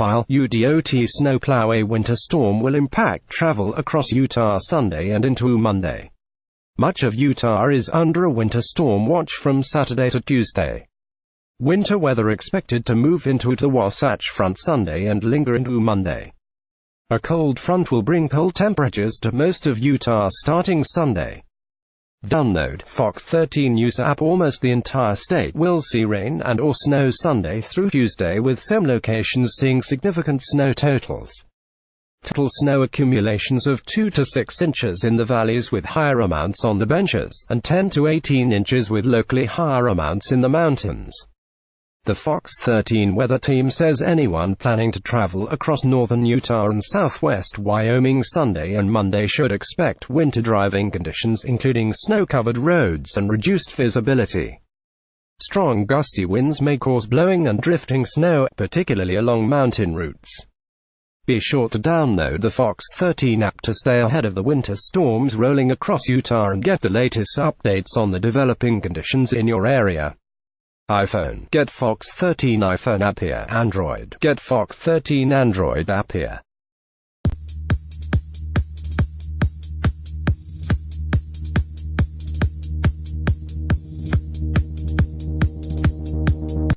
File UDOT snowplow. A winter storm will impact travel across Utah Sunday and into Monday. Much of Utah is under a winter storm watch from Saturday to Tuesday. Winter weather expected to move into the Wasatch Front Sunday and linger into Monday. A cold front will bring cold temperatures to most of Utah starting Sunday. Download Fox 13 News app. Almost the entire state will see rain and or snow Sunday through Tuesday, with some locations seeing significant snow totals. Total snow accumulations of 2 to 6 inches in the valleys with higher amounts on the benches, and 10 to 18 inches with locally higher amounts in the mountains. The Fox 13 weather team says anyone planning to travel across northern Utah and southwest Wyoming Sunday and Monday should expect winter driving conditions, including snow-covered roads and reduced visibility. Strong gusty winds may cause blowing and drifting snow, particularly along mountain routes. Be sure to download the Fox 13 app to stay ahead of the winter storms rolling across Utah and get the latest updates on the developing conditions in your area. iPhone, get Fox 13 iPhone app here. Android, get Fox 13 Android app here.